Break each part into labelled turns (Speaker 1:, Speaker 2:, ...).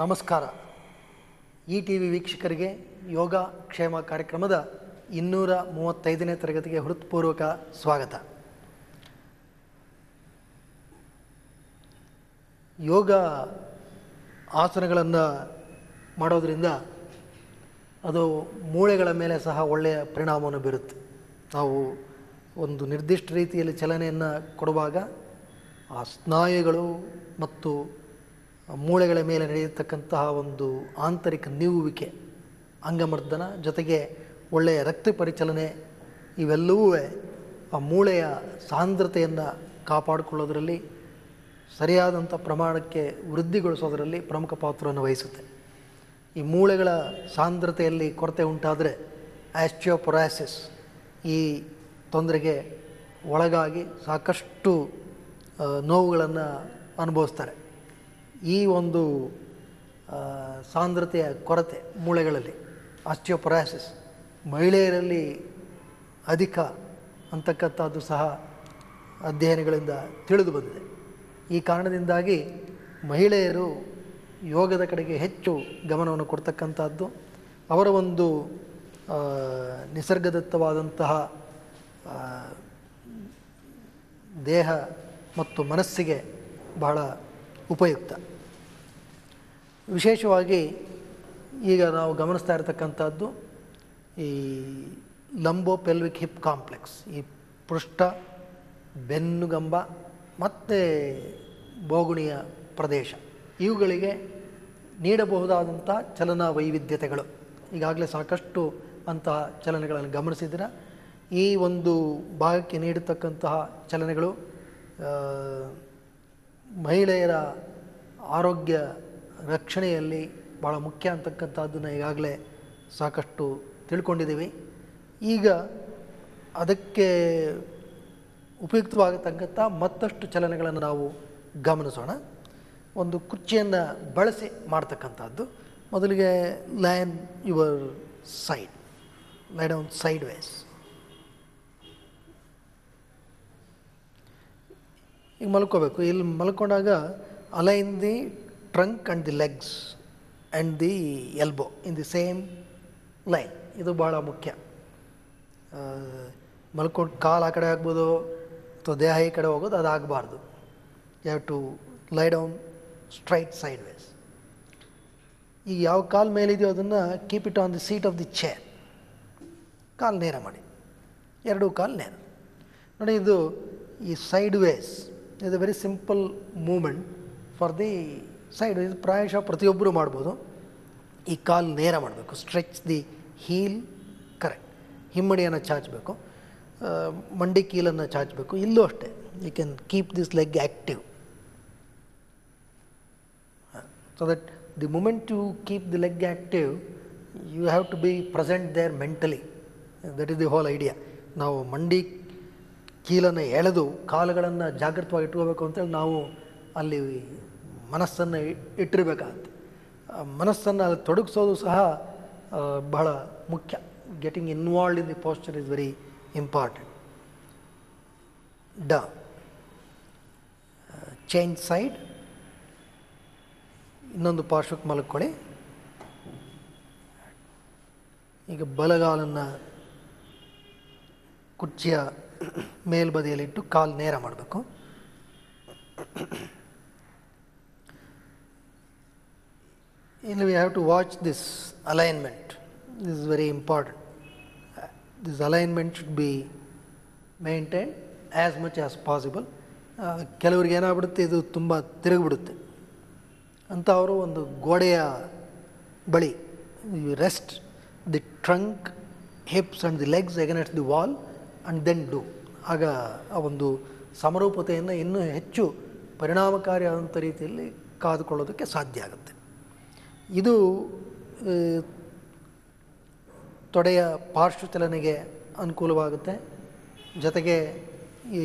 Speaker 1: ನಮಸ್ಕಾರ. ಈ T V ವೀಕ್ಷಕರಿಗೆ ಯೋಗ ಕ್ಷೇಮ ಕಾರ್ಯಕ್ರಮದ 235ನೇ ತರಗತಿಗೆ ಹೃತ್ಪೂರ್ವಕ ಸ್ವಾಗತ. ಯೋಗ ಆಸನಗಳನ್ನು ಮಾಡೋದರಿಂದ ಅದು ಮೂಳೆಗಳ ಮೇಲೆ ಸಹ ಒಳ್ಳೆಯ ಪರಿಣಾಮವನ್ನು ಬೀರುತ್ತೆ. ನಾವು ಒಂದು ನಿರ್ದಿಷ್ಟ ರೀತಿಯಲ್ಲಿ ಚಲನೆಯನ್ನು ಕೊಡುವಾಗ ಆ ಸ್ನಾಯುಗಳು ಮತ್ತು ಮೂಳೆಗಳ ಮೇಲೆ ನಡೆಯತಕ್ಕಂತಹ ಒಂದು ಆಂತರಿಕ ನೀವುವಿಕೆ, ಅಂಗಮರ್ದನ ಜೊತೆಗೆ ಒಳ್ಳೆಯ ರಕ್ತ ಪರಿಚಲನೆ ಇವೆಲ್ಲವೂ ಆ ಮೂಳೆಯ ಸಾಂದ್ರತೆಯನ್ನು ಕಾಪಾಡಿಕೊಳ್ಳೋದರಲ್ಲಿ, ಸರಿಯಾದಂಥ ಪ್ರಮಾಣಕ್ಕೆ ವೃದ್ಧಿಗೊಳಿಸೋದರಲ್ಲಿ ಪ್ರಮುಖ ಪಾತ್ರವನ್ನು ವಹಿಸುತ್ತೆ. ಈ ಮೂಳೆಗಳ ಸಾಂದ್ರತೆಯಲ್ಲಿ ಕೊರತೆ ಉಂಟಾದರೆ ಆಸ್ಟಿಯೋಪೊರಾಸಿಸ್ ಈ ತೊಂದರೆಗೆ ಒಳಗಾಗಿ ಸಾಕಷ್ಟು ನೋವುಗಳನ್ನು ಅನುಭವಿಸ್ತಾರೆ. ಈ ಒಂದು ಸಾಂದ್ರತೆಯ ಕೊರತೆ ಮೂಳೆಗಳಲ್ಲಿ ಆಸ್ಟಿಯೋಪೊರಾಸಿಸ್ ಮಹಿಳೆಯರಲ್ಲಿ ಅಧಿಕ ಅಂತಕ್ಕಂಥದ್ದು ಸಹ ಅಧ್ಯಯನಗಳಿಂದ ತಿಳಿದು ಬಂದಿದೆ. ಈ ಕಾರಣದಿಂದಾಗಿ ಮಹಿಳೆಯರು ಯೋಗದ ಕಡೆಗೆ ಹೆಚ್ಚು ಗಮನವನ್ನು ಕೊಡ್ತಕ್ಕಂಥದ್ದು, ಅವರ ಒಂದು ನಿಸರ್ಗದತ್ತವಾದಂತಹ ದೇಹ ಮತ್ತು ಮನಸ್ಸಿಗೆ ಬಹಳ ಉಪಯುಕ್ತ. ವಿಶೇಷವಾಗಿ ಈಗ ನಾವು ಗಮನಿಸ್ತಾ ಇರತಕ್ಕಂಥದ್ದು ಈ ಲಂಬೋ ಪೆಲ್ವಿಕ್ ಹಿಪ್ ಕಾಂಪ್ಲೆಕ್ಸ್, ಈ ಪೃಷ್ಠ, ಬೆನ್ನುಗಂಬ ಮತ್ತು ಬೋಗುಣಿಯ ಪ್ರದೇಶ, ಇವುಗಳಿಗೆ ನೀಡಬಹುದಾದಂಥ ಚಲನಾ ವೈವಿಧ್ಯತೆಗಳು. ಈಗಾಗಲೇ ಸಾಕಷ್ಟು ಅಂತಹ ಚಲನೆಗಳನ್ನು ಗಮನಿಸಿದ್ದೀರ. ಈ ಒಂದು ಭಾಗಕ್ಕೆ ನೀಡತಕ್ಕಂತಹ ಚಲನೆಗಳು ಮಹಿಳೆಯರ ಆರೋಗ್ಯ ರಕ್ಷಣೆಯಲ್ಲಿ ಭಾಳ ಮುಖ್ಯ ಅಂತಕ್ಕಂಥದ್ದನ್ನು ಈಗಾಗಲೇ ಸಾಕಷ್ಟು ತಿಳ್ಕೊಂಡಿದ್ದೀವಿ. ಈಗ ಅದಕ್ಕೆ ಉಪಯುಕ್ತವಾಗತಕ್ಕಂಥ ಮತ್ತಷ್ಟು ಚಲನೆಗಳನ್ನು ನಾವು ಗಮನಿಸೋಣ. ಒಂದು ಕುರ್ಚಿಯನ್ನು ಬಳಸಿ ಮಾಡ್ತಕ್ಕಂಥದ್ದು. ಮೊದಲಿಗೆ lie on your side, lie down sideways. ಈಗ ಮಲ್ಕೋಬೇಕು. ಇಲ್ಲಿ ಮಲ್ಕೊಂಡಾಗ align the trunk and the legs and the elbow in the same line. ಇದು ಭಾಳ ಮುಖ್ಯ. ಮಲ್ಕೊಂಡು ಕಾಲು ಆ ಕಡೆ ಆಗ್ಬೋದು ಅಥವಾ ದೇಹ ಈ ಕಡೆ ಹೋಗೋದು, ಅದು ಆಗಬಾರ್ದು. You have to lie down straight sideways. ಈಗ ಯಾವ ಕಾಲು ಮೇಲಿದೆಯೋ ಅದನ್ನು keep it on the seat of the chair. ಕಾಲು ನೇರ ಮಾಡಿ, ಎರಡೂ ಕಾಲು ನೇರ ನೋಡಿ. ಇದು ಈ sideways is a very simple movement for the side. ಇದು ಪ್ರಾಯಶಃ ಪ್ರತಿಯೊಬ್ಬರು ಮಾಡ್ಬೋದು. ಈ ಕಾಲು ನೇರ ಮಾಡಬೇಕು, ಸ್ಟ್ರೆಚ್ ದಿ ಹೀಲ್ ಕರೆಕ್ಟ್. ಹಿಮ್ಮಡಿಯನ್ನು ಚಾಚಬೇಕು, ಮಂಡಿ ಕೀಲನ್ನು ಚಾಚಬೇಕು. ಇಲ್ಲೂ ಅಷ್ಟೇ, you can keep this leg active. So that the movement you keep the leg active, you have to be present there mentally. That is the whole idea. ನಾವು ಮಂಡಿ ಕೀಲನ್ನು ಎಳೆದು ಕಾಲುಗಳನ್ನು ಜಾಗೃತವಾಗಿ ಇಟ್ಕೋಬೇಕು ಅಂತೇಳಿ ನಾವು ಅಲ್ಲಿ ಮನಸ್ಸನ್ನು ಇಟ್ಟಿರಬೇಕಾಗತ್ತೆ. ಮನಸ್ಸನ್ನು ಅಲ್ಲಿ ತೊಡಗಿಸೋದು ಸಹ ಬಹಳ ಮುಖ್ಯ. Getting involved in the posture is very important. Down, change side. ಇನ್ನೊಂದು ಪಾರ್ಶ್ವಕ್ಕೆ ಮಲ್ಕೊಳ್ಳಿ. ಈಗ ಬಲಗಾಲನ್ನು ಕುರ್ಚಿಯ ಮೇಲ್ಬದಿಯಲ್ಲಿಟ್ಟು ಕಾಲು ನೇರ ಮಾಡಬೇಕು. ಇಲ್ಲಿ we have to watch this alignment. This is very important. This alignment should be maintain as much as possible. ಕೆಲವ್ರಿಗೆ ಏನಾಗ್ಬಿಡುತ್ತೆ, ಇದು ತುಂಬ ತಿರುಗಿಬಿಡುತ್ತೆ ಅಂತ ಅವರು ಒಂದು ಗೋಡೆಯ ಬಳಿ you rest the trunk, hips and the legs against the wall and then do. ಆಗ ಆ ಒಂದು ಸಮರೂಪತೆಯನ್ನು ಇನ್ನೂ ಹೆಚ್ಚು ಪರಿಣಾಮಕಾರಿಯಾದಂಥ ರೀತಿಯಲ್ಲಿ ಕಾದುಕೊಳ್ಳೋದಕ್ಕೆ ಸಾಧ್ಯ ಆಗುತ್ತೆ. ಇದು ತೊಡೆಯ ಪಾರ್ಶ್ವಚಲನೆಗೆ ಅನುಕೂಲವಾಗುತ್ತೆ. ಜೊತೆಗೆ ಈ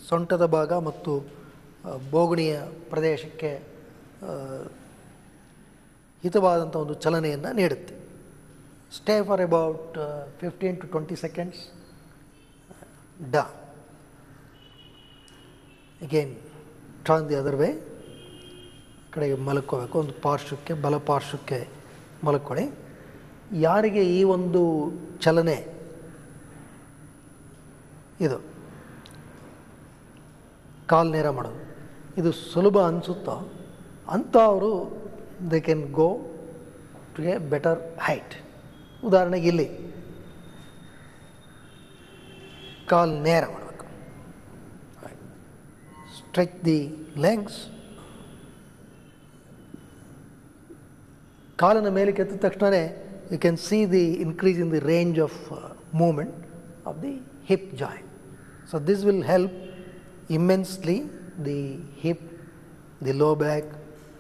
Speaker 1: ಸೊಂಟದ ಭಾಗ ಮತ್ತು ಬೋಗುಣಿಯ ಪ್ರದೇಶಕ್ಕೆ ಹಿತವಾದಂಥ ಒಂದು ಚಲನೆಯನ್ನು ನೀಡುತ್ತೆ. Stay for about 15 to 20 seconds. Down. Again, turn the other way. ಕಡೆಗೆ ಮಲ್ಕೋಬೇಕು, ಒಂದು ಪಾರ್ಶ್ವಕ್ಕೆ ಬಲ ಪಾರ್ಶ್ವಕ್ಕೆ ಮಲ್ಕೊಳ್ಳಿ. ಯಾರಿಗೆ ಈ ಒಂದು ಚಲನೆ ಇದು ಕಾಲು ನೇರ ಮಾಡೋದು ಇದು ಸುಲಭ ಅನಿಸುತ್ತೋ ಅಂಥವರು they can go to a better height. ಉದಾಹರಣೆಗೆ ಇಲ್ಲಿ ಕಾಲು ನೇರ ಮಾಡಬೇಕು, ಸ್ಟ್ರೆಚ್ ದಿ ಲೆಗ್ಸ್. ಕಾಲನ್ನು ಮೇಲೆ ಕೆತ್ತಿದ ತಕ್ಷಣವೇ you can see the increase in the range of movement of the hip joint. So this will help immensely the hip, the low back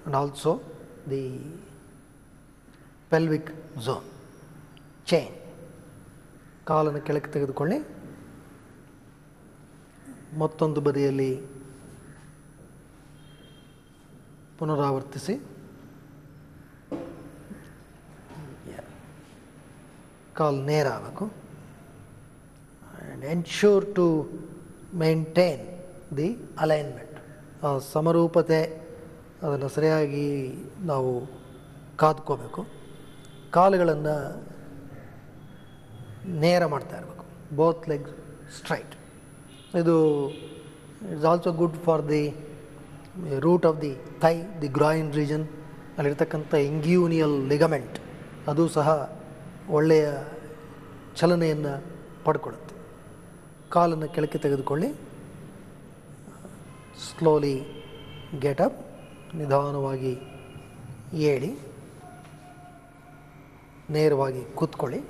Speaker 1: and also the pelvic zone chain. ಕಾಲನ್ನು ಕೆಳಕ್ಕೆ ತೆಗೆದುಕೊಳ್ಳಿ, ಮತ್ತೊಂದು ಬದಿಯಲ್ಲಿ ಪುನರಾವರ್ತಿಸಿ. ಕಾಲು ನೇರ ಆಗಬೇಕು. and ensure to maintain the alignment, ಸಮರೂಪತೆ, ಅದನ್ನು ಸರಿಯಾಗಿ ನಾವು ಕಾದ್ಕೋಬೇಕು. ಕಾಲುಗಳನ್ನು ನೇರ ಮಾಡ್ತಾ ಇರಬೇಕು, ಬೋತ್ ಲೆಗ್ಸ್ ಸ್ಟ್ರೈಟ್. ಇದು it's also good for the root of the thigh, the groin region, ಅಲ್ಲಿರ್ತಕ್ಕಂಥ ಇಂಗ್ಯೂನಿಯಲ್ ಲಿಗಮೆಂಟ್ ಅದು ಸಹ ಒಳ್ಳೆಯ ಚಲನೆಯನ್ನು ಪಡ್ಕೊಳ್ಳುತ್ತೆ. ಕಾಲನ್ನು ಕೆಳಕ್ಕೆ ತೆಗೆದುಕೊಳ್ಳಿ, ಸ್ಲೋಲಿ ಗೆಟ್ ಅಪ್, ನಿಧಾನವಾಗಿ ಏಳಿ, ನೇರವಾಗಿ ಕೂತ್ಕೊಳ್ಳಿ.